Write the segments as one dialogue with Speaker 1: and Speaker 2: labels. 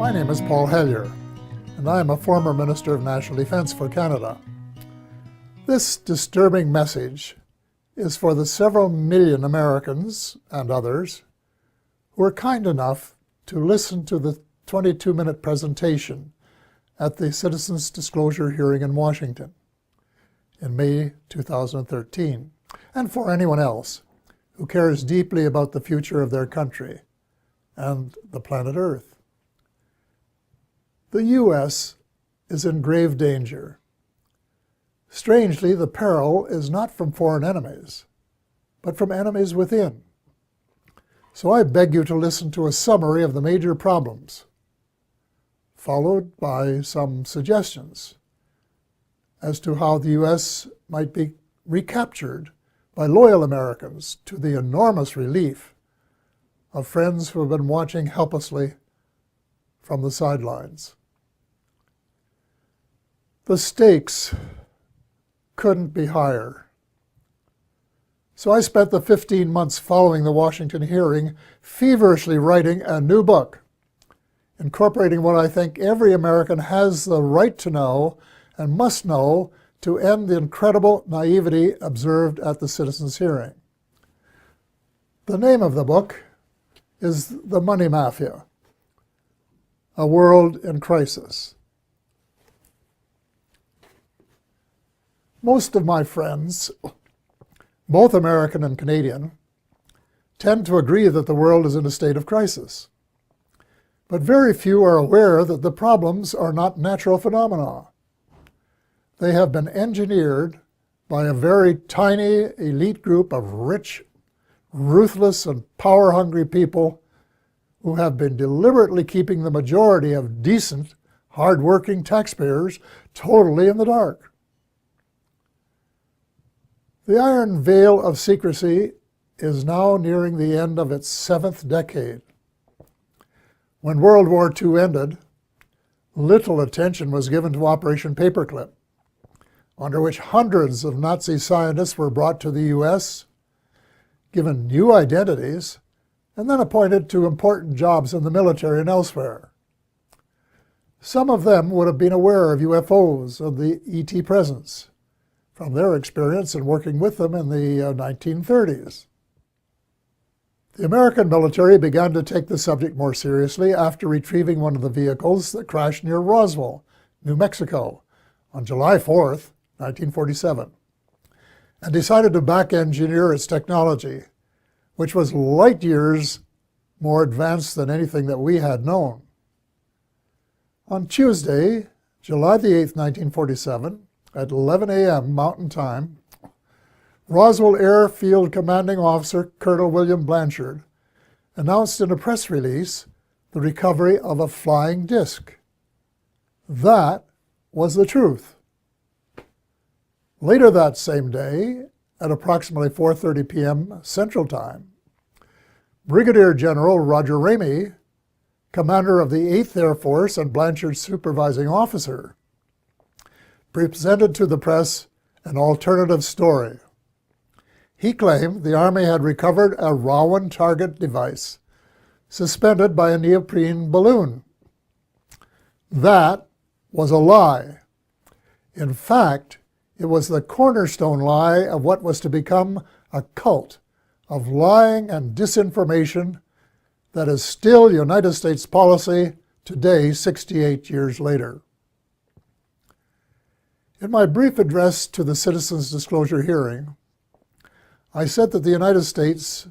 Speaker 1: My name is T.Hellyer, and I am a former Minister of National Defence for Canada. This disturbing message is for the several million Americans and others who were kind enough to listen to the 22-minute presentation at the Citizens Disclosure hearing in Washington in May 2013, and for anyone else who cares deeply about the future of their country and the planet Earth. The U.S. is in grave danger. Strangely, the peril is not from foreign enemies, but from enemies within. So I beg you to listen to a summary of the major problems, followed by some suggestions as to how the U.S. might be recaptured by loyal Americans, to the enormous relief of friends who have been watching helplessly from the sidelines. The stakes couldn't be higher. So I spent the 15 months following the Washington hearing feverishly writing a new book, incorporating what I think every American has the right to know and must know to end the incredible naivety observed at the citizens' hearing. The name of the book is The Money Mafia, A World in Crisis. Most of my friends, both American and Canadian, tend to agree that the world is in a state of crisis. But very few are aware that the problems are not natural phenomena. They have been engineered by a very tiny elite group of rich, ruthless, and power-hungry people who have been deliberately keeping the majority of decent, hard-working taxpayers totally in the dark. The iron veil of secrecy is now nearing the end of its 7th decade. When World War II ended, little attention was given to Operation Paperclip, under which hundreds of Nazi scientists were brought to the U.S., given new identities, and then appointed to important jobs in the military and elsewhere. Some of them would have been aware of UFOs and the ET presence from their experience in working with them in the 1930s. The American military began to take the subject more seriously after retrieving one of the vehicles that crashed near Roswell, New Mexico, on July 4th, 1947, and decided to back-engineer its technology, which was light years more advanced than anything that we had known. On Tuesday, July the 8th, 1947, at 11 a.m. Mountain Time, Roswell Airfield Commanding Officer Colonel William Blanchard announced in a press release the recovery of a flying disc. That was the truth. Later that same day, at approximately 4:30 p.m. Central Time, Brigadier General Roger Ramey, commander of the 8th Air Force and Blanchard's supervising officer, presented to the press an alternative story. He claimed the Army had recovered a Rowan target device suspended by a neoprene balloon. That was a lie. In fact, it was the cornerstone lie of what was to become a cult of lying and disinformation that is still United States policy today, 68 years later. In my brief address to the Citizens Disclosure hearing, I said that the United States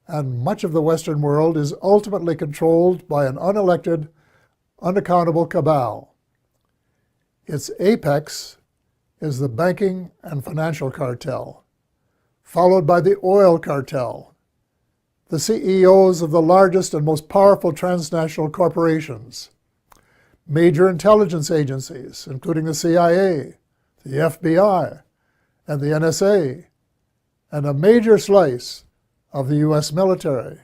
Speaker 1: and much of the Western world is ultimately controlled by an unelected, unaccountable cabal. Its apex is the banking and financial cartel, followed by the oil cartel, the CEOs of the largest and most powerful transnational corporations, major intelligence agencies, including the CIA, the FBI, and the NSA, and a major slice of the U.S. military.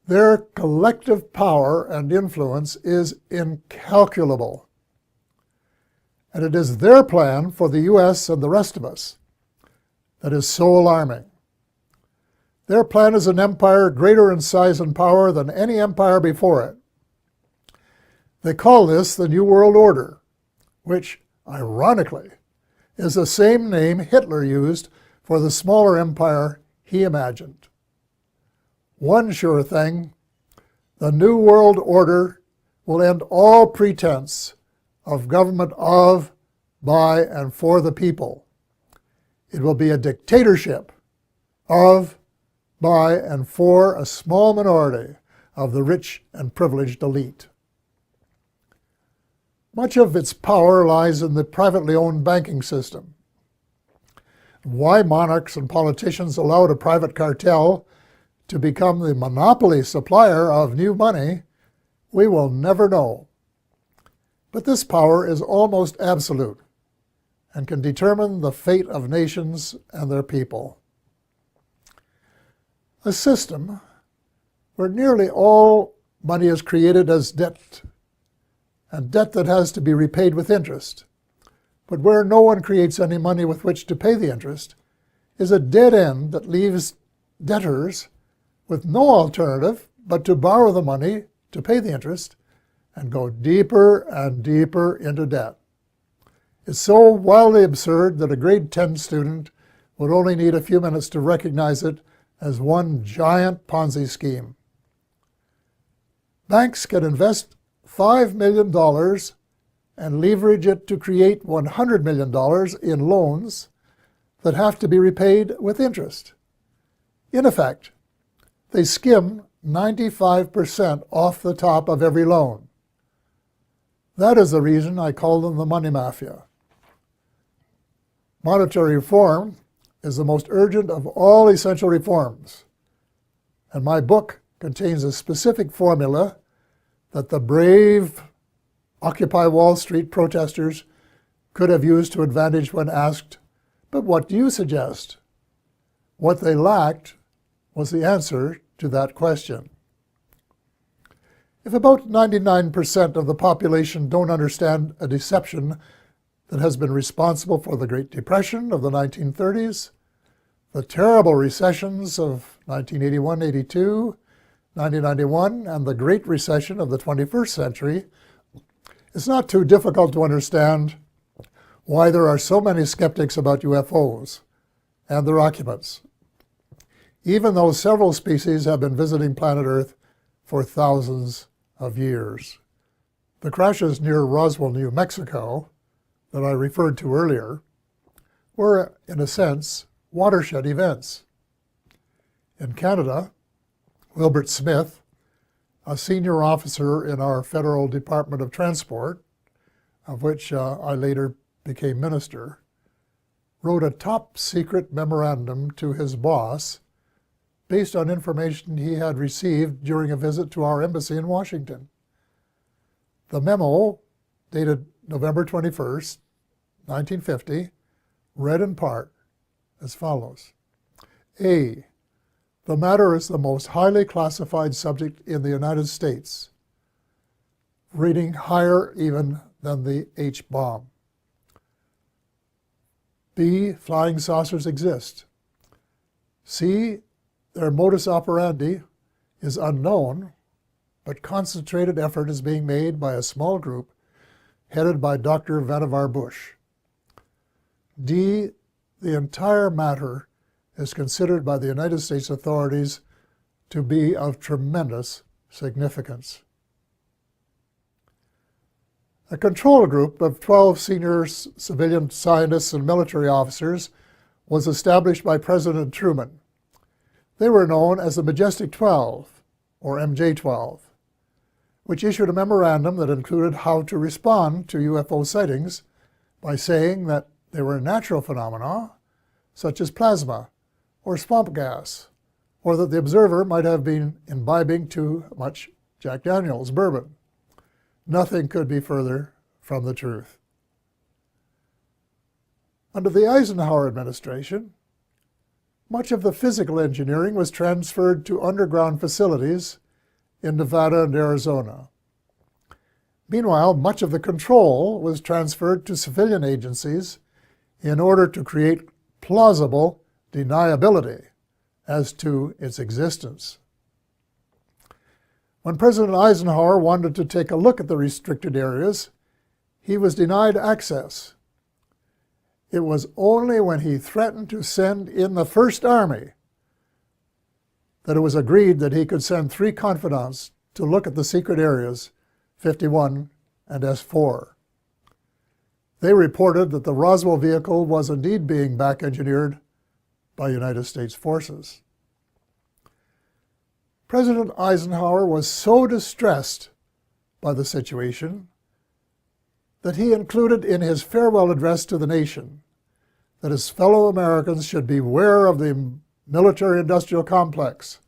Speaker 1: Their collective power and influence is incalculable. And it is their plan for the U.S. and the rest of us that is so alarming. Their plan is an empire greater in size and power than any empire before it. They call this the New World Order, which, ironically, is the same name Hitler used for the smaller empire he imagined. One sure thing, the New World Order will end all pretense of government of, by, and for the people. It will be a dictatorship of, by, and for a small minority of the rich and privileged elite. Much of its power lies in the privately owned banking system. Why monarchs and politicians allowed a private cartel to become the monopoly supplier of new money, we will never know. But this power is almost absolute and can determine the fate of nations and their people. A system where nearly all money is created as debt, and debt that has to be repaid with interest, but where no one creates any money with which to pay the interest, is a dead end that leaves debtors with no alternative but to borrow the money to pay the interest and go deeper and deeper into debt. It's so wildly absurd that a grade 10 student would only need a few minutes to recognize it as one giant Ponzi scheme. Banks can invest $5 million and leverage it to create $100 million in loans that have to be repaid with interest. In effect, they skim 95% off the top of every loan. That is the reason I call them the money mafia. Monetary reform is the most urgent of all essential reforms, and my book contains a specific formula that the brave Occupy Wall Street protesters could have used to advantage when asked, "But what do you suggest?" What they lacked was the answer to that question. If about 99% of the population don't understand a deception that has been responsible for the Great Depression of the 1930s, the terrible recessions of 1981-82, 1991, and the Great Recession of the 21st century, it's not too difficult to understand why there are so many skeptics about UFOs and their occupants, even though several species have been visiting planet Earth for thousands of years. The crashes near Roswell, New Mexico, that I referred to earlier, were, in a sense, watershed events. In Canada, Wilbert Smith, a senior officer in our Federal Department of Transport, of which I later became minister, wrote a top-secret memorandum to his boss based on information he had received during a visit to our embassy in Washington. The memo, dated November 21st, 1950, read in part as follows. A. The matter is the most highly classified subject in the United States, rating higher even than the H-bomb. B. Flying saucers exist. C. Their modus operandi is unknown, but concentrated effort is being made by a small group headed by Dr. Vannevar Bush. D. The entire matter is considered by the United States authorities to be of tremendous significance. A control group of 12 senior civilian scientists and military officers was established by President Truman. They were known as the Majestic 12, or MJ-12, which issued a memorandum that included how to respond to UFO sightings by saying that they were natural phenomena, such as plasma or swamp gas, or that the observer might have been imbibing too much Jack Daniels bourbon. Nothing could be further from the truth. Under the Eisenhower administration, much of the physical engineering was transferred to underground facilities in Nevada and Arizona. Meanwhile, much of the control was transferred to civilian agencies in order to create plausible deniability as to its existence. When President Eisenhower wanted to take a look at the restricted areas, he was denied access. It was only when he threatened to send in the First Army that it was agreed that he could send 3 confidants to look at the secret areas 51 and S4. They reported that the Roswell vehicle was indeed being back-engineered by United States forces. President Eisenhower was so distressed by the situation that he included in his farewell address to the nation that his fellow Americans should beware of the military-industrial complex,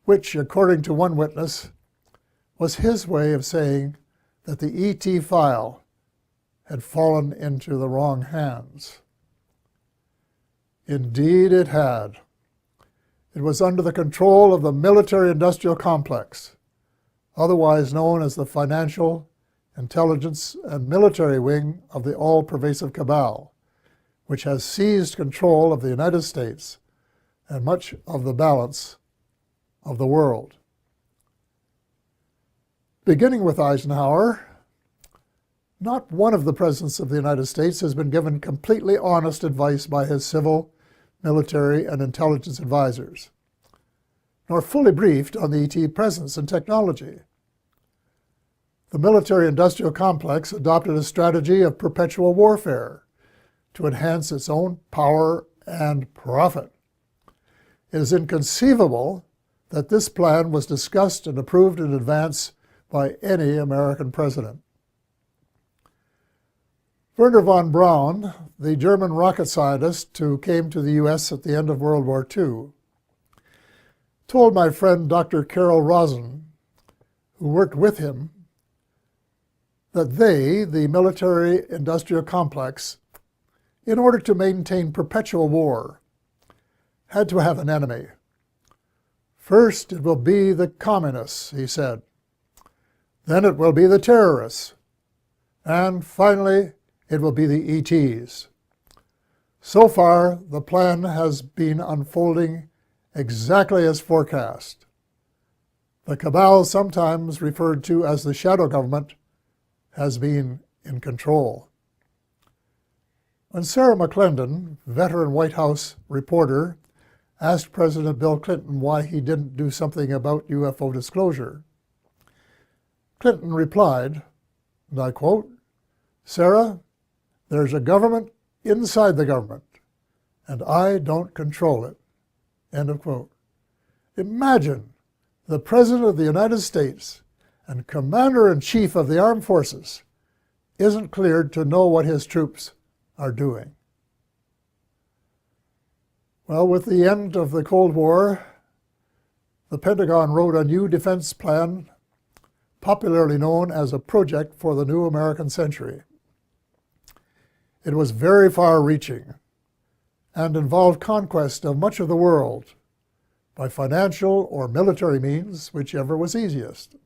Speaker 1: which, according to one witness, was his way of saying that the ET file had fallen into the wrong hands. Indeed it had. It was under the control of the military-industrial complex, otherwise known as the financial, intelligence, and military wing of the all-pervasive cabal, which has seized control of the United States and much of the balance of the world. Beginning with Eisenhower, not one of the presidents of the United States has been given completely honest advice by his civil, military, and intelligence advisors, nor fully briefed on the ET presence and technology. The military-industrial complex adopted a strategy of perpetual warfare to enhance its own power and profit. It is inconceivable that this plan was discussed and approved in advance by any American president. Wernher von Braun, the German rocket scientist who came to the U.S. at the end of World War II, told my friend Dr. Carol Rosen, who worked with him, that they, the military-industrial complex, in order to maintain perpetual war, had to have an enemy. First, it will be the communists, he said. Then it will be the terrorists. And finally, it will be the ETs. So far, the plan has been unfolding exactly as forecast. The cabal, sometimes referred to as the shadow government, has been in control. When Sarah McClendon, veteran White House reporter, asked President Bill Clinton why he didn't do something about UFO disclosure, Clinton replied, and I quote, "Sarah, there's a government inside the government, and I don't control it." End of quote. Imagine the President of the United States and Commander-in-Chief of the Armed Forces isn't cleared to know what his troops are doing. Well, with the end of the Cold War, the Pentagon wrote a new defense plan, popularly known as a project for the new American century. It was very far-reaching and involved conquest of much of the world by financial or military means, whichever was easiest.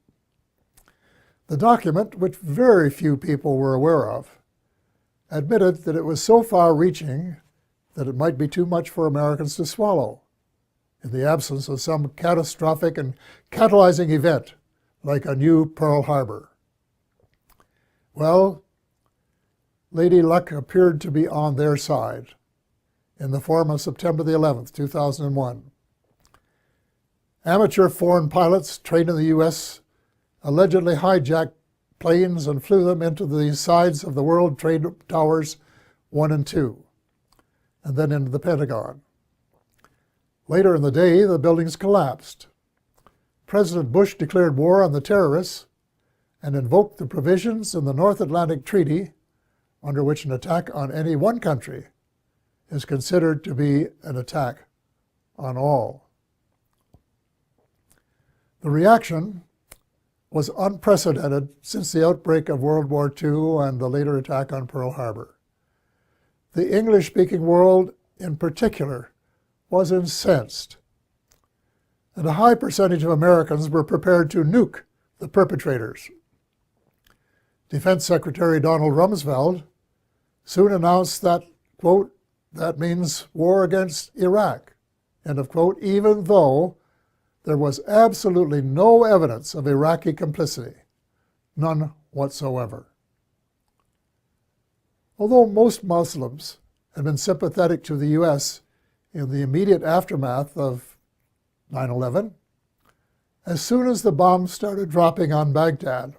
Speaker 1: The document, which very few people were aware of, admitted that it was so far-reaching that it might be too much for Americans to swallow in the absence of some catastrophic and catalyzing event like a new Pearl Harbor. Well, Lady Luck appeared to be on their side in the form of September the 11th, 2001. Amateur foreign pilots trained in the U.S. allegedly hijacked planes and flew them into the sides of the World Trade Towers 1 and 2, and then into the Pentagon. Later in the day, the buildings collapsed. President Bush declared war on the terrorists and invoked the provisions in the North Atlantic Treaty, under which an attack on any one country is considered to be an attack on all. The reaction was unprecedented since the outbreak of World War II and the later attack on Pearl Harbor. The English-speaking world, in particular, was incensed, and a high percentage of Americans were prepared to nuke the perpetrators. Defense Secretary Donald Rumsfeld soon announced that, quote, "that means war against Iraq," end of quote, even though there was absolutely no evidence of Iraqi complicity, none whatsoever. Although most Muslims had been sympathetic to the U.S. in the immediate aftermath of 9/11, as soon as the bombs started dropping on Baghdad,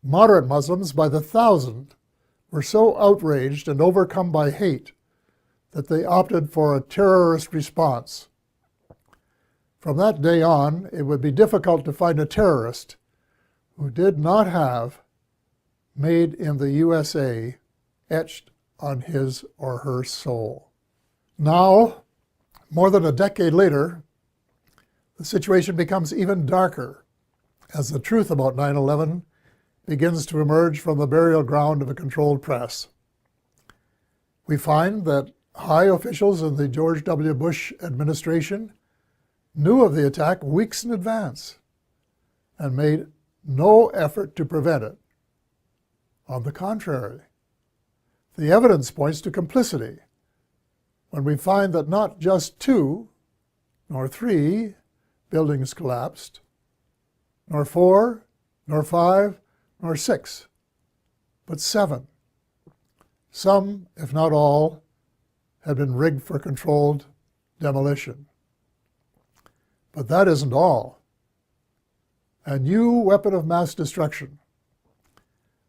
Speaker 1: moderate Muslims by the thousand were so outraged and overcome by hate that they opted for a terrorist response. From that day on, it would be difficult to find a terrorist who did not have "Made in the USA" etched on his or her soul. Now, more than a decade later, the situation becomes even darker as the truth about 9/11 begins to emerge from the burial ground of a controlled press. We find that high officials in the George W. Bush administration knew of the attack weeks in advance and made no effort to prevent it. On the contrary, the evidence points to complicity when we find that not just 2, nor 3 buildings collapsed, nor 4, nor 5, nor 6, but 7. Some, if not all, had been rigged for controlled demolition. But that isn't all. A new weapon of mass destruction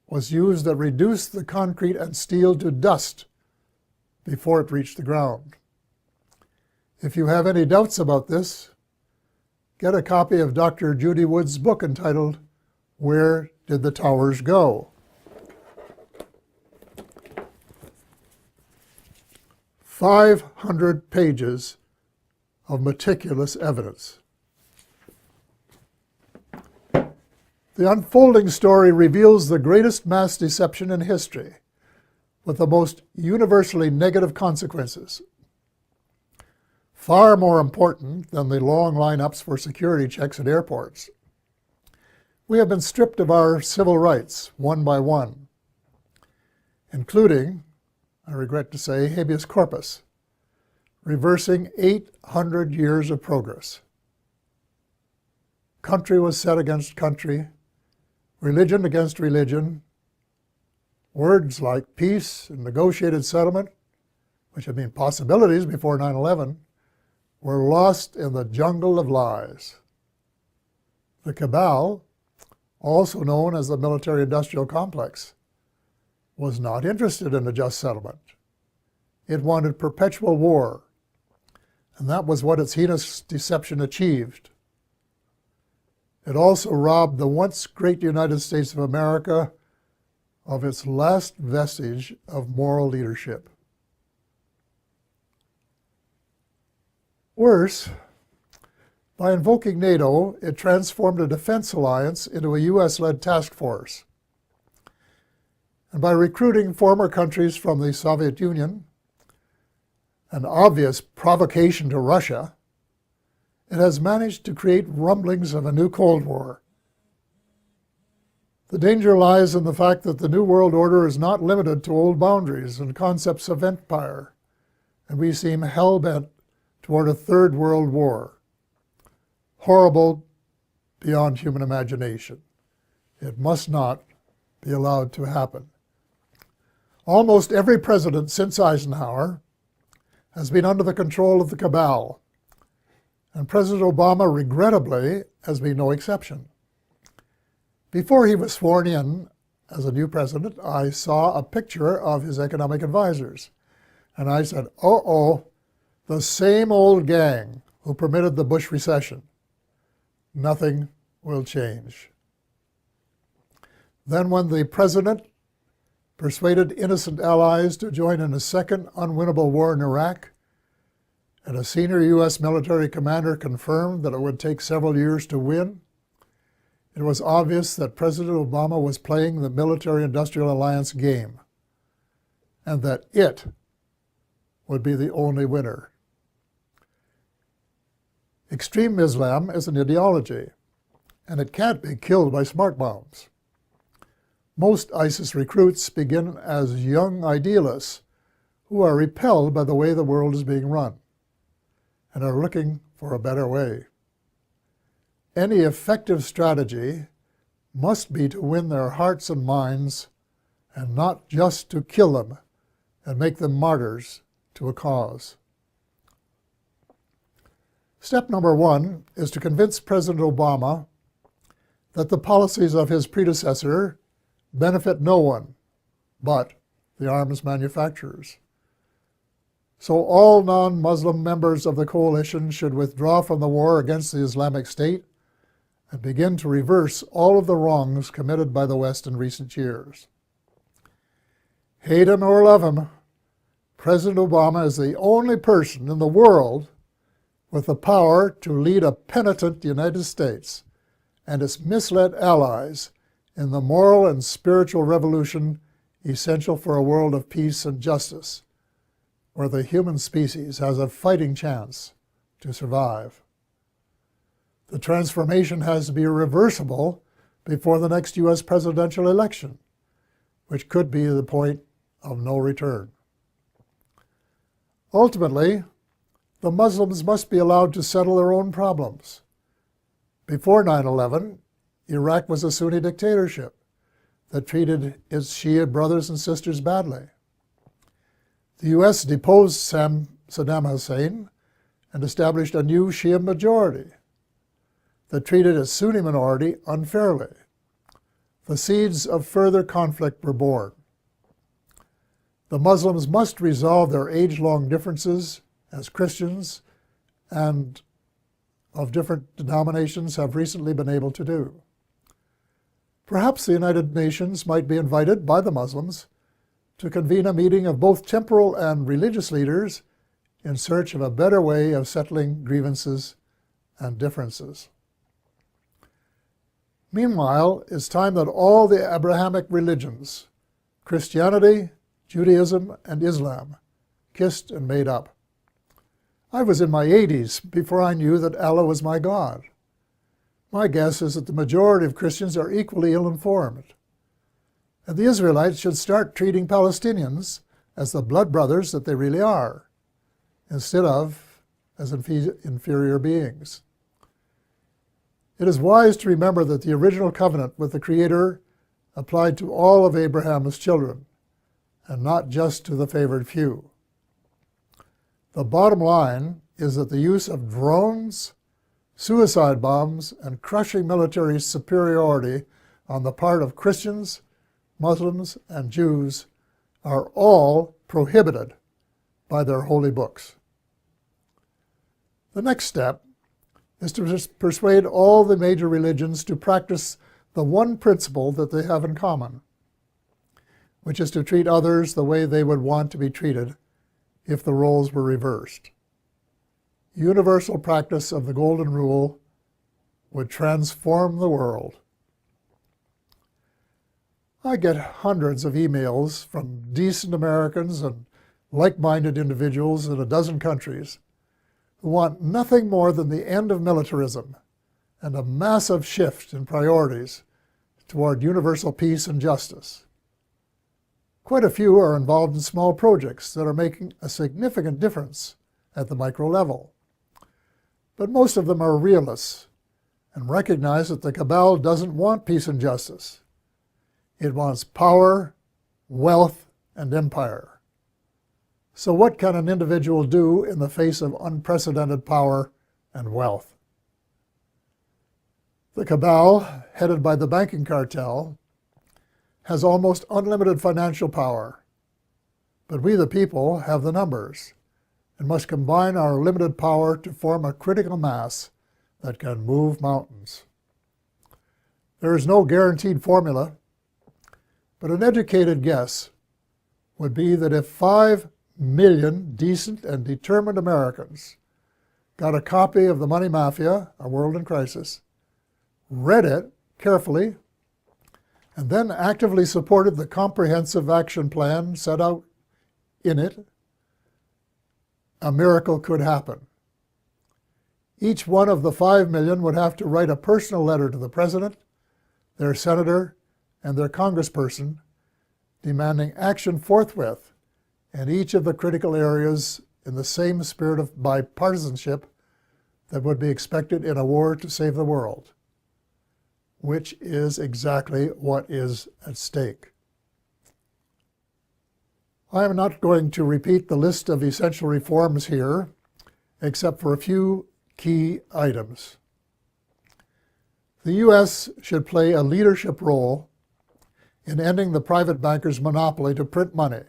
Speaker 1: was used that reduced the concrete and steel to dust before it reached the ground. If you have any doubts about this, get a copy of Dr. Judy Wood's book entitled "Where Did the Towers Go?" 500 pages of meticulous evidence. The unfolding story reveals the greatest mass deception in history, with the most universally negative consequences. Far more important than the long lineups for security checks at airports. We have been stripped of our civil rights one by one, including, I regret to say, habeas corpus, reversing 800 years of progress. Country was set against country, religion against religion. Words like peace and negotiated settlement, which had been possibilities before 9/11, were lost in the jungle of lies. The cabal, also known as the military-industrial complex, was not interested in a just settlement. It wanted perpetual war, and that was what its heinous deception achieved. It also robbed the once great United States of America of its last vestige of moral leadership. Worse, by invoking NATO, it transformed a defense alliance into a US-led task force. And by recruiting former countries from the Soviet Union, an obvious provocation to Russia, it has managed to create rumblings of a new Cold War. The danger lies in the fact that the New World Order is not limited to old boundaries and concepts of empire, and we seem hell-bent toward a third world war. Horrible beyond human imagination. It must not be allowed to happen. Almost every president since Eisenhower has been under the control of the cabal, and President Obama, regrettably, has been no exception. Before he was sworn in as a new president, I saw a picture of his economic advisors, and I said, uh-oh, the same old gang who permitted the Bush recession. Nothing will change. Then when the president persuaded innocent allies to join in a second unwinnable war in Iraq, and a senior U.S. military commander confirmed that it would take several years to win, it was obvious that President Obama was playing the military-industrial alliance game, and that it would be the only winner. Extreme Islam is an ideology, and it can't be killed by smart bombs. Most ISIS recruits begin as young idealists who are repelled by the way the world is being run. and are looking for a better way. Any effective strategy must be to win their hearts and minds, and not just to kill them and make them martyrs to a cause. Step number 1 is to convince President Obama that the policies of his predecessor benefit no one but the arms manufacturers. So all non-Muslim members of the coalition should withdraw from the war against the Islamic State and begin to reverse all of the wrongs committed by the West in recent years. Hate him or love him, President Obama is the only person in the world with the power to lead a penitent United States and its misled allies in the moral and spiritual revolution essential for a world of peace and justice, where the human species has a fighting chance to survive. The transformation has to be reversible before the next U.S. presidential election, which could be the point of no return. Ultimately, the Muslims must be allowed to settle their own problems. Before 9/11, Iraq was a Sunni dictatorship that treated its Shia brothers and sisters badly. The U.S. deposed Saddam Hussein and established a new Shia majority that treated its Sunni minority unfairly. The seeds of further conflict were born. The Muslims must resolve their age-long differences as Christians and of different denominations have recently been able to do. Perhaps the United Nations might be invited by the Muslims to convene a meeting of both temporal and religious leaders in search of a better way of settling grievances and differences. Meanwhile, it's time that all the Abrahamic religions, Christianity, Judaism, and Islam, kissed and made up. I was in my 80s before I knew that Allah was my God. My guess is that the majority of Christians are equally ill-informed. And the Israelites should start treating Palestinians as the blood brothers that they really are, instead of as inferior beings. It is wise to remember that the original covenant with the Creator applied to all of Abraham's children, and not just to the favored few. The bottom line is that the use of drones, suicide bombs, and crushing military superiority on the part of Christians, Muslims, and Jews are all prohibited by their holy books. The next step is to persuade all the major religions to practice the one principle that they have in common, which is to treat others the way they would want to be treated if the roles were reversed. Universal practice of the Golden Rule would transform the world. I get hundreds of emails from decent Americans and like-minded individuals in a dozen countries who want nothing more than the end of militarism and a massive shift in priorities toward universal peace and justice. Quite a few are involved in small projects that are making a significant difference at the micro level. But most of them are realists and recognize that the cabal doesn't want peace and justice. It wants power, wealth, and empire. So what can an individual do in the face of unprecedented power and wealth? The cabal, headed by the banking cartel, has almost unlimited financial power. But we, the people, have the numbers and must combine our limited power to form a critical mass that can move mountains. There is no guaranteed formula, but an educated guess would be that if 5 million decent and determined Americans got a copy of The Money Mafia, A World in Crisis, read it carefully, and then actively supported the comprehensive action plan set out in it, a miracle could happen. Each one of the 5 million would have to write a personal letter to the president, their senator, and their congressperson, demanding action forthwith in each of the critical areas in the same spirit of bipartisanship that would be expected in a war to save the world, which is exactly what is at stake. I am not going to repeat the list of essential reforms here, except for a few key items. The U.S. should play a leadership role in ending the private bankers' monopoly to print money.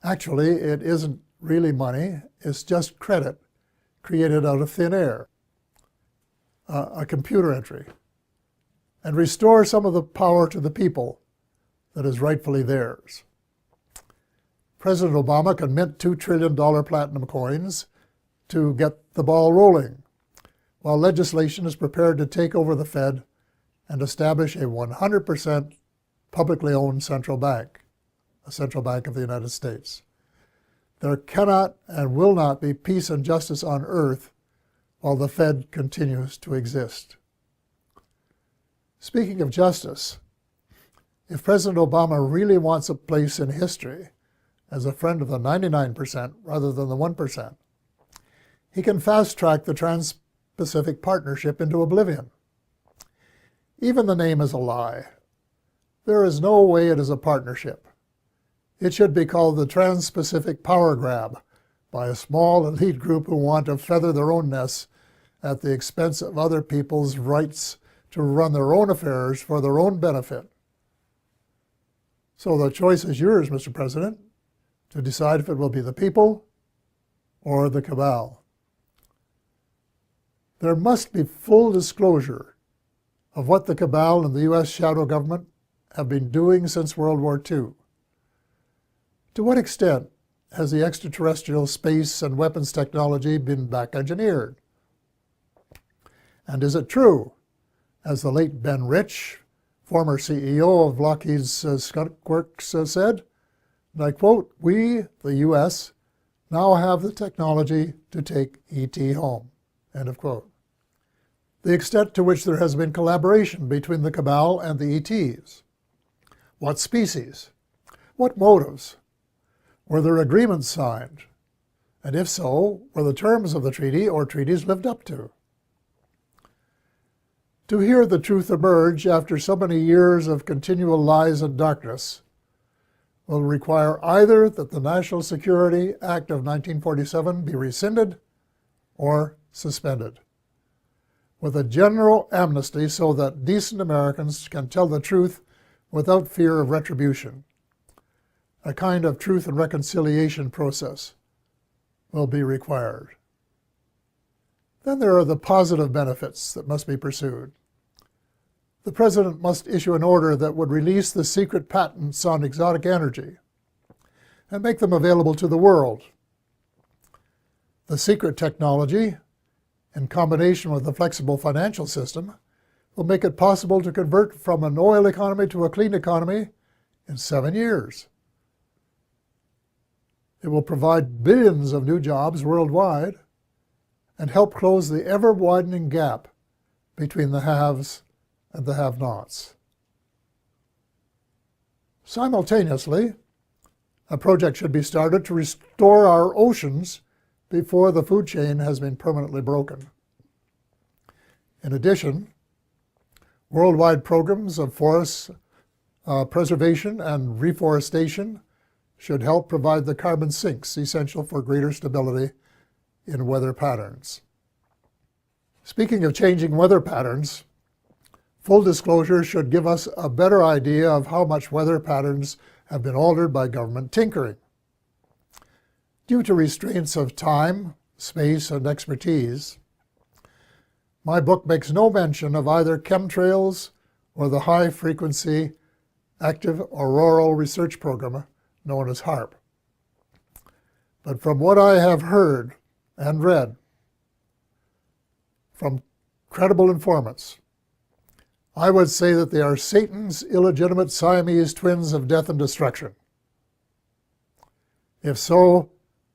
Speaker 1: Actually, it isn't really money, it's just credit created out of thin air, a computer entry, and restore some of the power to the people that is rightfully theirs. President Obama can mint $2 trillion platinum coins to get the ball rolling, while legislation is prepared to take over the Fed and establish a 100% publicly owned central bank, a central bank of the United States. There cannot and will not be peace and justice on earth while the Fed continues to exist. Speaking of justice, if President Obama really wants a place in history as a friend of the 99% rather than the 1%, he can fast-track the Trans-Pacific Partnership into oblivion. Even the name is a lie. There is no way it is a partnership. It should be called the Trans-Pacific Power Grab by a small elite group who want to feather their own nests at the expense of other people's rights to run their own affairs for their own benefit. So the choice is yours, Mr. President, to decide if it will be the people or the cabal. There must be full disclosure of what the cabal and the U.S. shadow government have been doing since World War II. To what extent has the extraterrestrial space and weapons technology been back-engineered? And is it true, as the late Ben Rich, former CEO of Lockheed's Skunk Works, said, and I quote, "We, the U.S., now have the technology to take ET home," end of quote. The extent to which there has been collaboration between the cabal and the ETs. What species? What motives? Were there agreements signed? And if so, were the terms of the treaty or treaties lived up to? To hear the truth emerge after so many years of continual lies and darkness will require either that the National Security Act of 1947 be rescinded or suspended, with a general amnesty so that decent Americans can tell the truth without fear of retribution. A kind of truth and reconciliation process will be required. Then there are the positive benefits that must be pursued. The President must issue an order that would release the secret patents on exotic energy and make them available to the world. The secret technology, in combination with a flexible financial system, will make it possible to convert from an oil economy to a clean economy in 7 years. It will provide billions of new jobs worldwide and help close the ever-widening gap between the haves and the have-nots. Simultaneously, a project should be started to restore our oceans before the food chain has been permanently broken. In addition, worldwide programs of forest preservation and reforestation should help provide the carbon sinks essential for greater stability in weather patterns. Speaking of changing weather patterns, full disclosure should give us a better idea of how much weather patterns have been altered by government tinkering. Due to restraints of time, space, and expertise, my book makes no mention of either chemtrails or the high-frequency active auroral research program known as HAARP. But from what I have heard and read from credible informants, I would say that they are Satan's illegitimate Siamese twins of death and destruction. If so,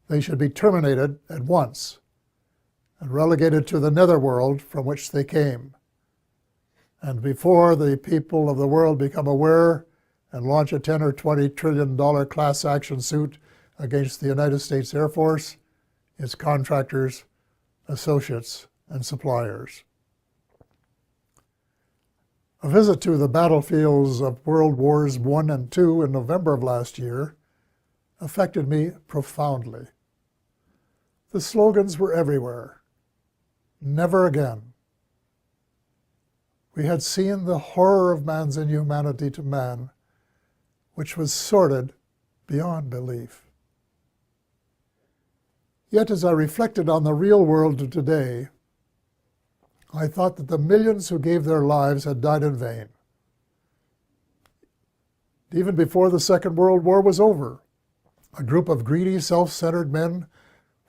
Speaker 1: they should be terminated at once and relegated to the netherworld from which they came. And before the people of the world become aware and launch a $10 or $20 trillion class action suit against the United States Air Force, its contractors, associates, and suppliers. A visit to the battlefields of World Wars I and II in November of last year affected me profoundly. The slogans were everywhere. Never again. We had seen the horror of man's inhumanity to man, which was sordid beyond belief. Yet as I reflected on the real world of today, I thought that the millions who gave their lives had died in vain. Even before the Second World War was over, a group of greedy, self-centered men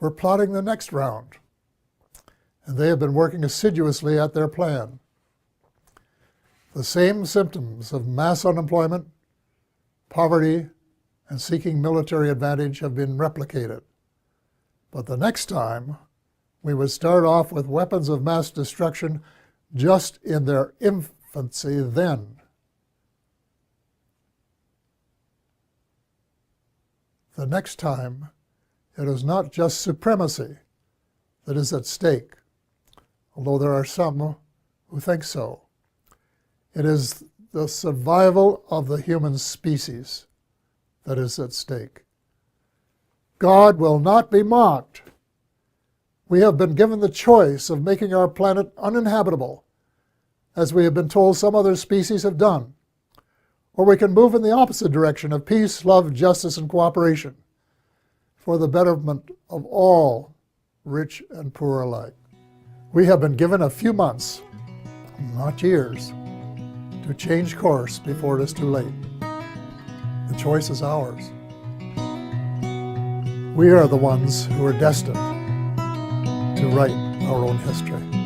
Speaker 1: were plotting the next round, and they have been working assiduously at their plan. The same symptoms of mass unemployment, poverty, and seeking military advantage have been replicated. But the next time, we would start off with weapons of mass destruction just in their infancy then. The next time, it is not just supremacy that is at stake, although there are some who think so. It is the survival of the human species that is at stake. God will not be mocked. We have been given the choice of making our planet uninhabitable, as we have been told some other species have done. Or we can move in the opposite direction of peace, love, justice, and cooperation for the betterment of all, rich and poor alike. We have been given a few months, not years, to change course before it is too late. The choice is ours. We are the ones who are destined to write our own history.